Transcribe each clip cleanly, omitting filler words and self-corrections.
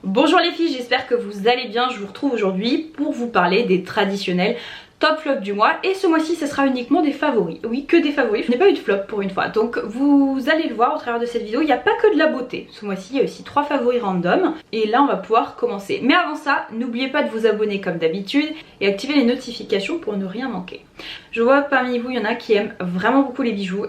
Bonjour les filles, j'espère que vous allez bien. Je vous retrouve aujourd'hui pour vous parler des traditionnels top flop du mois. Et ce mois-ci, ce sera uniquement des favoris. Oui, que des favoris. Je n'ai pas eu de flop pour une fois. Donc vous allez le voir au travers de cette vidéo. Il n'y a pas que de la beauté. Ce mois-ci, il y a aussi 3 favoris random. Et là, on va pouvoir commencer. Mais avant ça, n'oubliez pas de vous abonner comme d'habitude et activer les notifications pour ne rien manquer. Je vois que parmi vous, il y en a qui aiment vraiment beaucoup les bijoux.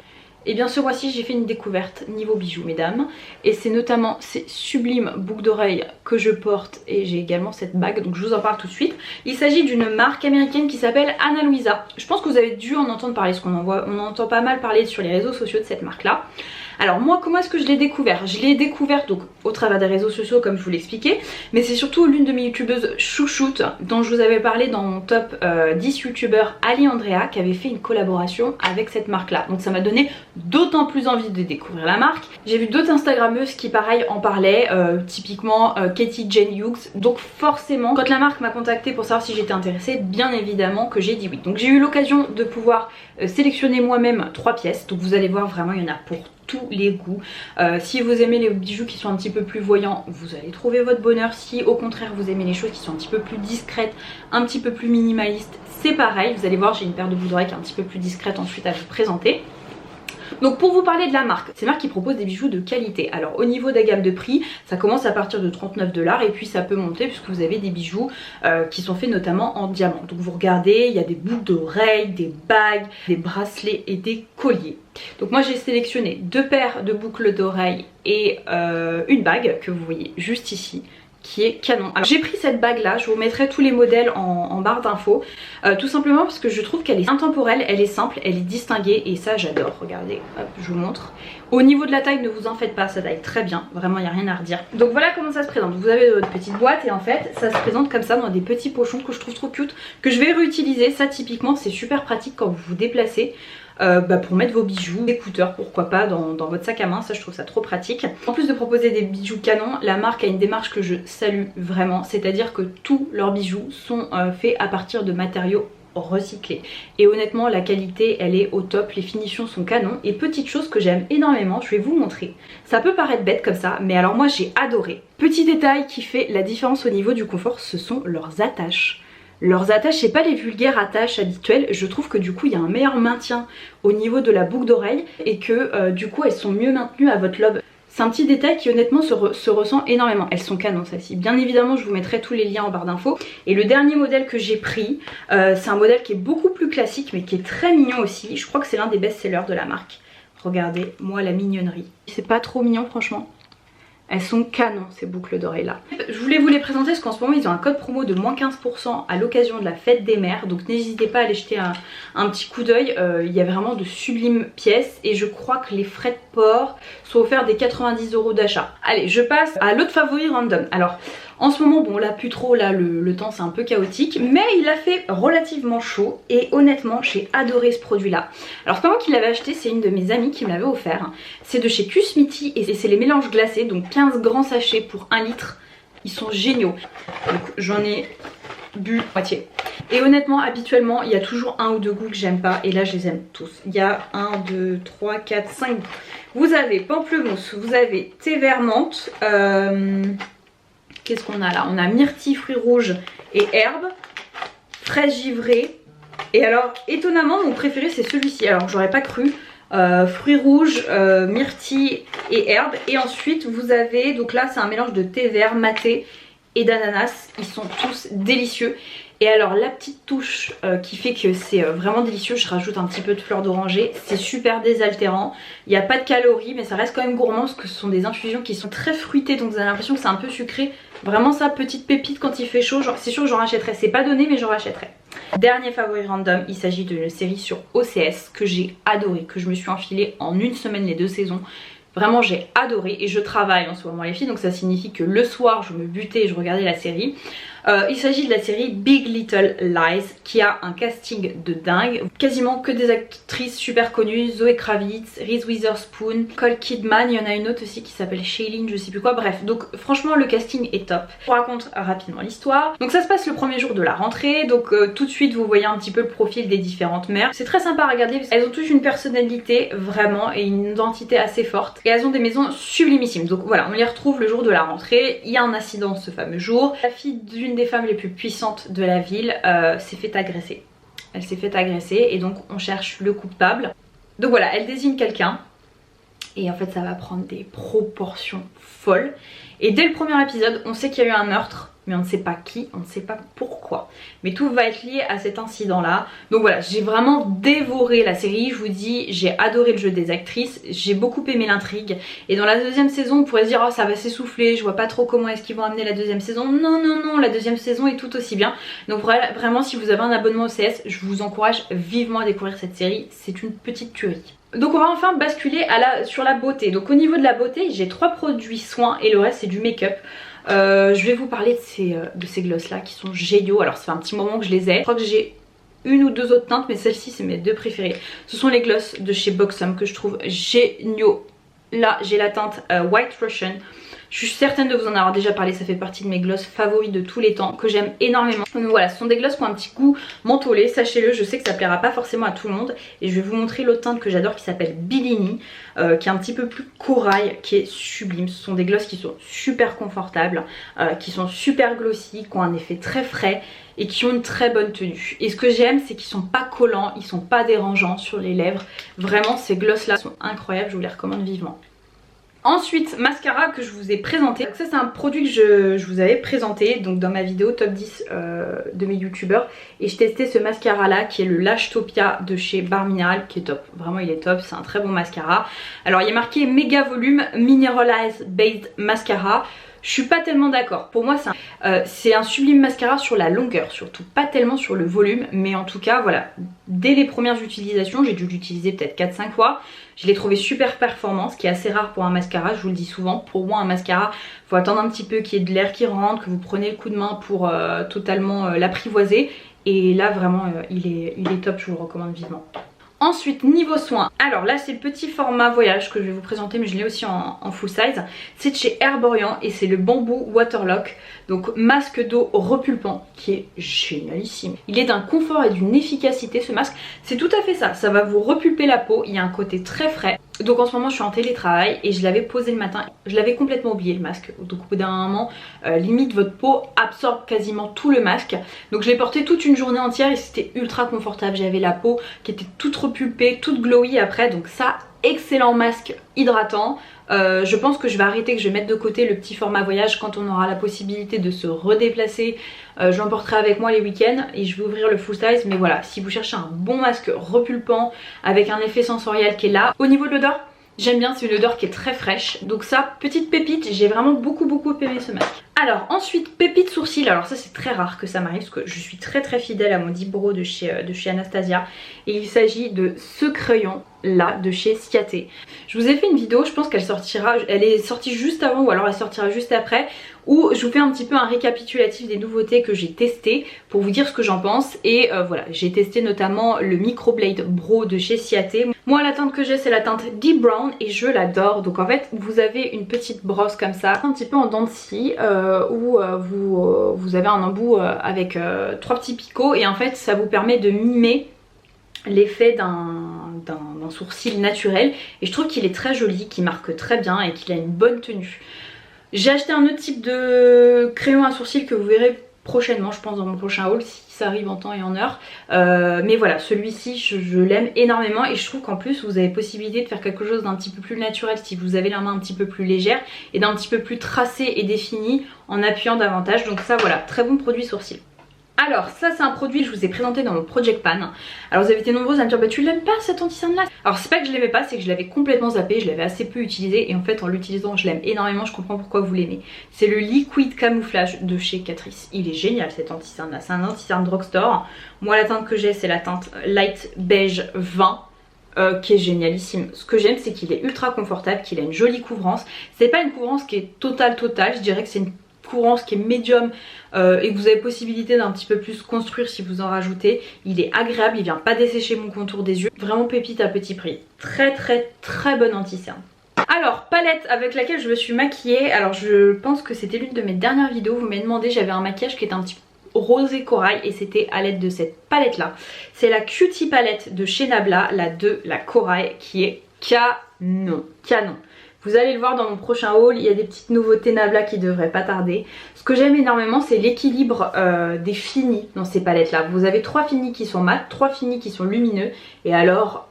Et bien ce mois-ci j'ai fait une découverte niveau bijoux mesdames, et c'est notamment ces sublimes boucles d'oreilles que je porte, et j'ai également cette bague, donc je vous en parle tout de suite. Il s'agit d'une marque américaine qui s'appelle Ana Luisa. Je pense que vous avez dû en entendre parler, parce qu'on on entend pas mal parler sur les réseaux sociaux de cette marque là. Alors moi, comment est-ce que je l'ai découvert? Je l'ai découvert donc au travers des réseaux sociaux comme je vous l'expliquais, mais c'est surtout l'une de mes youtubeuses chouchoutes dont je vous avais parlé dans mon top 10 youtubeurs, Ali Andrea, qui avait fait une collaboration avec cette marque là. Donc ça m'a donné d'autant plus envie de découvrir la marque. J'ai vu d'autres instagrammeuses qui pareil en parlaient, typiquement Katie Jane Hughes. Donc forcément, quand la marque m'a contactée pour savoir si j'étais intéressée, bien évidemment que j'ai dit oui. Donc j'ai eu l'occasion de pouvoir sélectionner moi-même 3 pièces. Donc vous allez voir, vraiment il y en a pour tous les goûts. Si vous aimez les bijoux qui sont un petit peu plus voyants, vous allez trouver votre bonheur. Si au contraire vous aimez les choses qui sont un petit peu plus discrètes, un petit peu plus minimalistes, c'est pareil. Vous allez voir, j'ai une paire de boucles d'oreilles qui est un petit peu plus discrète ensuite à vous présenter. Donc pour vous parler de la marque, c'est une marque qui propose des bijoux de qualité. Alors au niveau de la gamme de prix, ça commence à partir de 39 $ et puis ça peut monter puisque vous avez des bijoux qui sont faits notamment en diamant. Donc vous regardez, il y a des boucles d'oreilles, des bagues, des bracelets et des colliers. Donc moi j'ai sélectionné 2 paires de boucles d'oreilles et une bague que vous voyez juste ici, qui est canon. Alors j'ai pris cette bague là, je vous mettrai tous les modèles en barre d'infos, tout simplement parce que je trouve qu'elle est intemporelle, elle est simple, elle est distinguée et ça j'adore. Regardez, hop, je vous montre. Au niveau de la taille, ne vous en faites pas, ça taille très bien, vraiment il n'y a rien à redire. Donc voilà comment ça se présente. Vous avez votre petite boîte et en fait ça se présente comme ça dans des petits pochons que je trouve trop cute, que je vais réutiliser. Ça typiquement c'est super pratique quand vous vous déplacez. Pour mettre vos bijoux, écouteurs pourquoi pas dans votre sac à main, ça je trouve ça trop pratique. En plus de proposer des bijoux canons, la marque a une démarche que je salue vraiment, c'est-à-dire que tous leurs bijoux sont faits à partir de matériaux recyclés. Et honnêtement la qualité elle est au top, les finitions sont canons. Et petite chose que j'aime énormément, je vais vous montrer. Ça peut paraître bête comme ça, mais alors moi j'ai adoré. Petit détail qui fait la différence au niveau du confort, ce sont leurs attaches. Leurs attaches, c'est pas les vulgaires attaches habituelles, je trouve que du coup il y a un meilleur maintien au niveau de la boucle d'oreille et que du coup elles sont mieux maintenues à votre lobe. C'est un petit détail qui honnêtement se ressent énormément. Elles sont canons celles-ci. Bien évidemment je vous mettrai tous les liens en barre d'infos. Et le dernier modèle que j'ai pris, c'est un modèle qui est beaucoup plus classique mais qui est très mignon aussi. Je crois que c'est l'un des best-sellers de la marque. Regardez moi la mignonnerie. C'est pas trop mignon franchement. Elles sont canons ces boucles d'oreilles là. Je voulais vous les présenter parce qu'en ce moment ils ont un code promo de moins 15% à l'occasion de la fête des mères. Donc n'hésitez pas à aller jeter un petit coup d'œil. Il y a vraiment de sublimes pièces et je crois que les frais de port sont offerts des 90 € d'achat. Allez, je passe à l'autre favori random. Alors en ce moment bon là plus trop, là le temps c'est un peu chaotique, mais il a fait relativement chaud et honnêtement j'ai adoré ce produit là. Alors c'est pas moi qui l'avais acheté, c'est une de mes amies qui me l'avait offert. C'est de chez Kusmiti et c'est les mélanges glacés, donc 15 grands sachets pour 1 litre. Ils sont géniaux. Donc j'en ai bu moitié. Et honnêtement habituellement il y a toujours 1 ou 2 goûts que j'aime pas et là je les aime tous. Il y a 1, 2, 3, 4, 5 goûts. Vous avez pamplemousse, vous avez thé vert menthe, qu'est-ce qu'on a là? On a myrtille, fruits rouges et herbes, fraise givrée. Et alors étonnamment mon préféré c'est celui-ci, alors j'aurais pas cru. Fruits rouges, myrtille et herbes. Et ensuite vous avez, donc là c'est un mélange de thé vert, maté et d'ananas. Ils sont tous délicieux. Et alors la petite touche qui fait que c'est vraiment délicieux, je rajoute un petit peu de fleur d'oranger. C'est super désaltérant, il n'y a pas de calories mais ça reste quand même gourmand parce que ce sont des infusions qui sont très fruitées. Donc vous avez l'impression que c'est un peu sucré. Vraiment ça, petite pépite quand il fait chaud, c'est sûr que j'en rachèterai. C'est pas donné mais j'en rachèterai. Dernier favori random, il s'agit d'une série sur OCS que j'ai adoré, que je me suis enfilée en une semaine les 2 saisons. Vraiment j'ai adoré et je travaille en ce moment les filles, donc ça signifie que le soir je me butais et je regardais la série. Il s'agit de la série Big Little Lies qui a un casting de dingue. Quasiment que des actrices super connues. Zoe Kravitz, Reese Witherspoon, Nicole Kidman. Il y en a une autre aussi qui s'appelle Shailene, je sais plus quoi. Bref, donc franchement le casting est top. Je vous raconte rapidement l'histoire. Donc ça se passe le premier jour de la rentrée. Donc tout de suite vous voyez un petit peu le profil des différentes mères. C'est très sympa à regarder. Elles ont toutes une personnalité vraiment et une identité assez forte. et elles ont des maisons sublimissimes. Donc voilà, on les retrouve le jour de la rentrée, il y a un incident ce fameux jour. La fille d'une des femmes les plus puissantes de la ville s'est fait agresser. Elle s'est fait agresser et donc on cherche le coupable. Donc voilà, elle désigne quelqu'un et en fait ça va prendre des proportions folles. Et dès le premier épisode, on sait qu'il y a eu un meurtre, mais on ne sait pas qui, on ne sait pas pourquoi. Mais tout va être lié à cet incident-là. Donc voilà, j'ai vraiment dévoré la série. Je vous dis, j'ai adoré le jeu des actrices, j'ai beaucoup aimé l'intrigue. Et dans la deuxième saison, on pourrait se dire, oh ça va s'essouffler, je vois pas trop comment est-ce qu'ils vont amener la deuxième saison. Non, non, non, la deuxième saison est tout aussi bien. Donc vraiment, si vous avez un abonnement au CS, je vous encourage vivement à découvrir cette série. C'est une petite tuerie. Donc on va enfin basculer sur la beauté. Donc au niveau de la beauté, j'ai 3 produits soins et le reste c'est du make-up. Je vais vous parler de ces glosses là qui sont géniaux. Alors ça fait un petit moment que je les ai. Je crois que j'ai une ou deux autres teintes, mais celle-ci c'est mes 2 préférées. Ce sont les glosses de chez Buxom que je trouve géniaux. Là j'ai la teinte White Russian. Je suis certaine de vous en avoir déjà parlé, ça fait partie de mes glosses favoris de tous les temps, que j'aime énormément. Donc voilà, ce sont des glosses qui ont un petit goût mentholé, sachez-le, je sais que ça plaira pas forcément à tout le monde. Et je vais vous montrer l'autre teinte que j'adore qui s'appelle Bellini, qui est un petit peu plus corail, qui est sublime. Ce sont des glosses qui sont super confortables, qui sont super glossy, qui ont un effet très frais et qui ont une très bonne tenue. Et ce que j'aime, c'est qu'ils sont pas collants, ils sont pas dérangeants sur les lèvres. Vraiment, ces glosses là sont incroyables, je vous les recommande vivement. Ensuite, mascara que je vous ai présenté. Donc ça c'est un produit que je vous avais présenté donc dans ma vidéo top 10 de mes youtubeurs. Et je testais ce mascara là qui est le Lashtopia de chez Bar Mineral qui est top. Vraiment il est top, c'est un très bon mascara. Alors il y a marqué Mega Volume Mineralized Based Mascara. Je suis pas tellement d'accord. Pour moi c'est un sublime mascara sur la longueur surtout, pas tellement sur le volume. Mais en tout cas voilà, dès les premières utilisations, j'ai dû l'utiliser peut-être 4-5 fois. Je l'ai trouvé super performant, ce qui est assez rare pour un mascara, je vous le dis souvent. Pour moi un mascara, il faut attendre un petit peu qu'il y ait de l'air qui rentre, que vous prenez le coup de main pour totalement l'apprivoiser. Et là vraiment il est top, je vous le recommande vivement. Ensuite niveau soins, alors là c'est le petit format voyage que je vais vous présenter, mais je l'ai aussi en full size. C'est de chez Herborian et c'est le Bamboo Waterlock. Donc masque d'eau repulpant qui est génialissime. Il est d'un confort et d'une efficacité ce masque. C'est tout à fait ça, ça va vous repulper la peau, il y a un côté très frais. Donc en ce moment je suis en télétravail et je l'avais posé le matin. Je l'avais complètement oublié le masque. Donc au bout d'un moment, limite votre peau absorbe quasiment tout le masque. Donc je l'ai porté toute une journée entière et c'était ultra confortable. J'avais la peau qui était toute repulpée, toute glowy après. Donc ça, excellent masque hydratant. Je pense que je vais arrêter, que je vais mettre de côté le petit format voyage quand on aura la possibilité de se redéplacer. Je l'emporterai avec moi les week-ends et je vais ouvrir le full size. Mais voilà, si vous cherchez un bon masque repulpant avec un effet sensoriel qui est là. Au niveau de l'odeur, j'aime bien, c'est une odeur qui est très fraîche. Donc ça, petite pépite, j'ai vraiment beaucoup aimé ce masque. Alors ensuite, pépite sourcils. Alors ça c'est très rare que ça m'arrive parce que je suis très fidèle à mon Dibro de chez Anastasia. Et il s'agit de ce crayon là de chez Ciaté. Je vous ai fait une vidéo, je pense qu'elle sortira, elle est sortie juste avant ou alors elle sortira juste après, où je vous fais un petit peu un récapitulatif des nouveautés que j'ai testées pour vous dire ce que j'en pense. Et voilà, j'ai testé notamment le Microblade Bro de chez Ciaté. Moi la teinte que j'ai c'est la teinte Deep Brown et je l'adore. Donc en fait vous avez une petite brosse comme ça, un petit peu en dents de scie, où vous avez un embout avec 3 petits picots et en fait ça vous permet de mimer l'effet d'un sourcil naturel. Et je trouve qu'il est très joli, qu'il marque très bien et qu'il a une bonne tenue. J'ai acheté un autre type de crayon à sourcils que vous verrez prochainement, je pense dans mon prochain haul si ça arrive en temps et en heure. Mais voilà, celui-ci je l'aime énormément et je trouve qu'en plus vous avez possibilité de faire quelque chose d'un petit peu plus naturel si vous avez la main un petit peu plus légère et d'un petit peu plus tracé et défini en appuyant davantage. Donc ça voilà, très bon produit sourcil. Alors ça c'est un produit que je vous ai présenté dans mon Project Pan. Alors vous avez été nombreuses à me dire bah tu l'aimes pas cet anti-cerne là? Alors c'est pas que je l'aimais pas, c'est que je l'avais complètement zappé, je l'avais assez peu utilisé et en fait en l'utilisant je l'aime énormément, je comprends pourquoi vous l'aimez. C'est le Liquid Camouflage de chez Catrice. Il est génial cet anti-cerne là, c'est un anti-cerne drugstore. Moi la teinte que j'ai c'est la teinte Light Beige 20. Qui est génialissime. Ce que j'aime c'est qu'il est ultra confortable, qu'il a une jolie couvrance. C'est pas une couvrance qui est totale, je dirais que c'est une couvrance qui est médium et que vous avez possibilité d'un petit peu plus construire si vous en rajoutez. Il est agréable, il vient pas dessécher mon contour des yeux. Vraiment pépite à petit prix. Très bon anti-cerne. Alors palette avec laquelle je me suis maquillée. Alors je pense que c'était l'une de mes dernières vidéos. Vous m'avez demandé, j'avais un maquillage qui était un petit peu rosé corail et c'était à l'aide de cette palette là. C'est la Cutie palette de chez Nabla, la corail qui est canon. Vous allez le voir dans mon prochain haul, il y a des petites nouveautés Nabla qui devraient pas tarder. Ce que j'aime énormément, c'est l'équilibre des finis dans ces palettes là. Vous avez 3 finis qui sont mat, 3 finis qui sont lumineux. Et alors,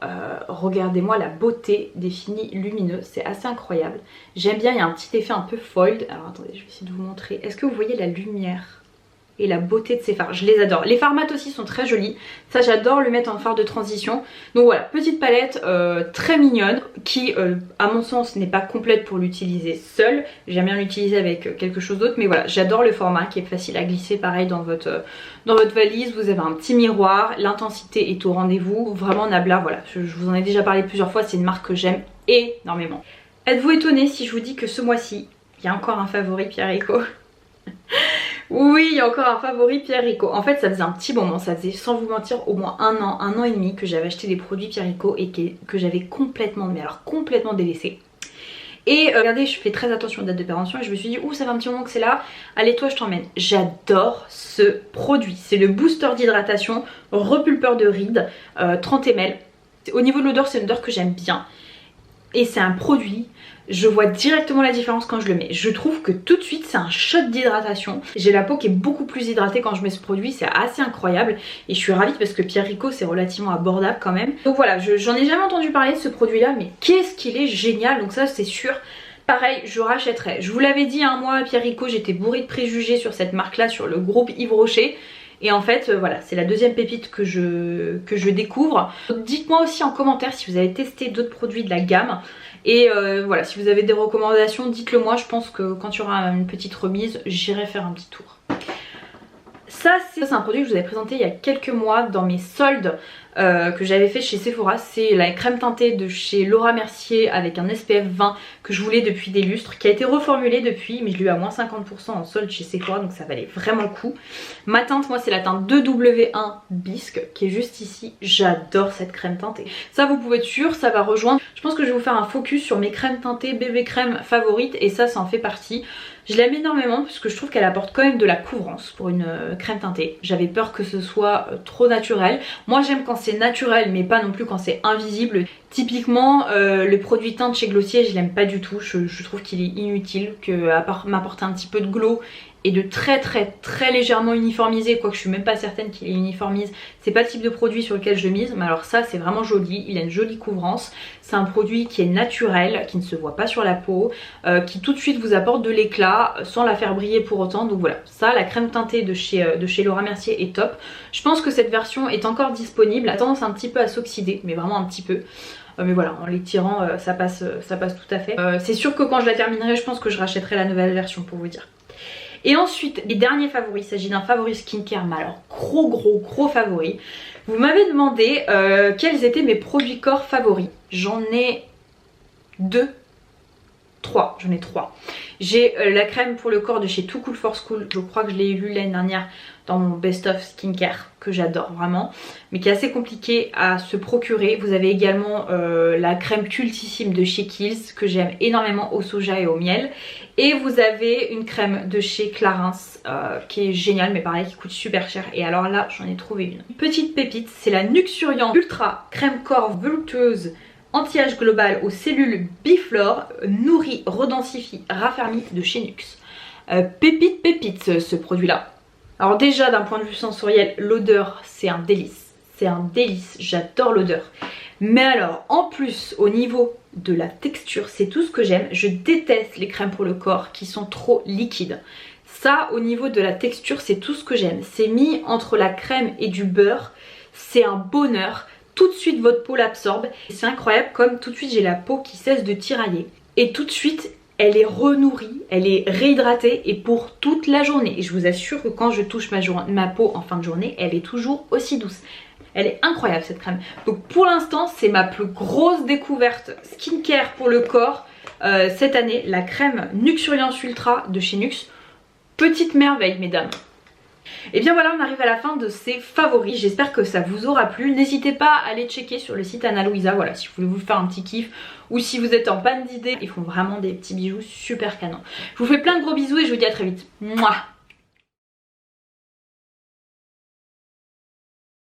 regardez-moi la beauté des finis lumineux, c'est assez incroyable. J'aime bien, il y a un petit effet un peu foiled. Alors attendez, je vais essayer de vous montrer. Est-ce que vous voyez la lumière et la beauté de ces fards? Je les adore. Les fards mat aussi sont très jolis. Ça, j'adore le mettre en fard de transition. Donc voilà, petite palette très mignonne qui, à mon sens, n'est pas complète pour l'utiliser seule. J'aime bien l'utiliser avec quelque chose d'autre. Mais voilà, j'adore le format qui est facile à glisser pareil dans votre valise. Vous avez un petit miroir. L'intensité est au rendez-vous. Vraiment Nabla, voilà. Je vous en ai déjà parlé plusieurs fois. C'est une marque que j'aime énormément. Êtes-vous étonné si je vous dis que ce mois-ci, il y a encore un favori Pierre Rico? Oui, il y a encore un favori Pierre Rico. En fait, ça faisait un petit moment, ça faisait sans vous mentir au moins un an et demi que j'avais acheté des produits Pierre Rico et que j'avais complètement, mais alors complètement délaissé. Et regardez, je fais très attention aux dates de péremption et je me suis dit, ouh, ça fait un petit moment que c'est là, allez toi je t'emmène. J'adore ce produit, c'est le booster d'hydratation repulpeur de rides, 30 ml. Au niveau de l'odeur, c'est une odeur que j'aime bien. Et c'est un produit, je vois directement la différence quand je le mets. Je trouve que tout de suite c'est un shot d'hydratation. J'ai la peau qui est beaucoup plus hydratée quand je mets ce produit, c'est assez incroyable. Et je suis ravie parce que Pierre Rico c'est relativement abordable quand même. Donc voilà, j'en ai jamais entendu parler de ce produit là, mais qu'est-ce qu'il est génial. Donc ça c'est sûr, pareil je rachèterai. Je vous l'avais dit un mois, Pierre Rico, j'étais bourrée de préjugés sur cette marque là, sur le groupe Yves Rocher. Et en fait voilà, c'est la deuxième pépite que je découvre. Dites-moi aussi en commentaire si vous avez testé d'autres produits de la gamme. Et voilà, si vous avez des recommandations, dites-le moi. Je pense que quand il y aura une petite remise, j'irai faire un petit tour. Ça c'est un produit que je vous avais présenté il y a quelques mois dans mes soldes que j'avais fait chez Sephora. C'est la crème teintée de chez Laura Mercier avec un SPF 20 que je voulais depuis des lustres, qui a été reformulée depuis, mais je l'ai eu à moins 50% en solde chez Sephora, donc ça valait vraiment le coup. Ma teinte, moi c'est la teinte 2W1 Bisque qui est juste ici. J'adore cette crème teintée. Ça vous pouvez être sûr, ça va rejoindre. Je pense que je vais vous faire un focus sur mes crèmes teintées bébé crème favorites et ça en fait partie. Je l'aime énormément parce que je trouve qu'elle apporte quand même de la couvrance pour une crème teintée. J'avais peur que ce soit trop naturel. Moi j'aime quand c'est naturel mais pas non plus quand c'est invisible. Typiquement le produit teinte chez Glossier je l'aime pas du tout. Je trouve qu'il est inutile, que à part m'apporter un petit peu de glow et de très légèrement uniformisé, quoique je suis même pas certaine qu'il uniformise, c'est pas le type de produit sur lequel je mise. Mais alors ça c'est vraiment joli, il a une jolie couvrance. C'est un produit qui est naturel, qui ne se voit pas sur la peau, qui tout de suite vous apporte de l'éclat sans la faire briller pour autant. Donc voilà, ça la crème teintée de chez Laura Mercier est top. Je pense que cette version est encore disponible, elle a tendance un petit peu à s'oxyder, mais vraiment un petit peu. Mais voilà, en l'étirant ça passe tout à fait. C'est sûr que quand je la terminerai, je pense que je rachèterai la nouvelle version pour vous dire. Et ensuite, les derniers favoris, il s'agit d'un favori skincare, mais alors gros favori. Vous m'avez demandé quels étaient mes produits corps favoris. J'en ai j'en ai trois. J'ai la crème pour le corps de chez Too Cool for School, je crois que je l'ai lu l'année dernière dans mon best of skincare que j'adore vraiment, mais qui est assez compliqué à se procurer. Vous avez également la crème cultissime de chez Kiehl's que j'aime énormément au soja et au miel. Et vous avez une crème de chez Clarins qui est géniale mais pareil qui coûte super cher. Et alors là j'en ai trouvé une petite pépite, c'est la Nuxuriant Ultra Crème Corps Voluptueuse Anti-âge global aux cellules Biflore, nourrit, redensifie, raffermit de chez Nux. Pépite ce produit là. Alors déjà d'un point de vue sensoriel, l'odeur c'est un délice. C'est un délice, j'adore l'odeur. Mais alors en plus au niveau de la texture, c'est tout ce que j'aime. Je déteste les crèmes pour le corps qui sont trop liquides. Ça au niveau de la texture c'est tout ce que j'aime. C'est mis entre la crème et du beurre, c'est un bonheur. Tout de suite votre peau l'absorbe. C'est incroyable comme tout de suite j'ai la peau qui cesse de tirailler. Et tout de suite elle est renourrie, elle est réhydratée et pour toute la journée. Et je vous assure que quand je touche ma peau en fin de journée, elle est toujours aussi douce. Elle est incroyable cette crème. Donc pour l'instant c'est ma plus grosse découverte skincare pour le corps cette année. La crème Nuxuriance Ultra de chez Nux. Petite merveille mesdames. Et bien voilà, on arrive à la fin de ces favoris. J'espère que ça vous aura plu. N'hésitez pas à aller checker sur le site Ana Luisa, voilà, si vous voulez vous faire un petit kiff ou si vous êtes en panne d'idées. Ils font vraiment des petits bijoux super canons. Je vous fais plein de gros bisous et je vous dis à très vite. Mouah.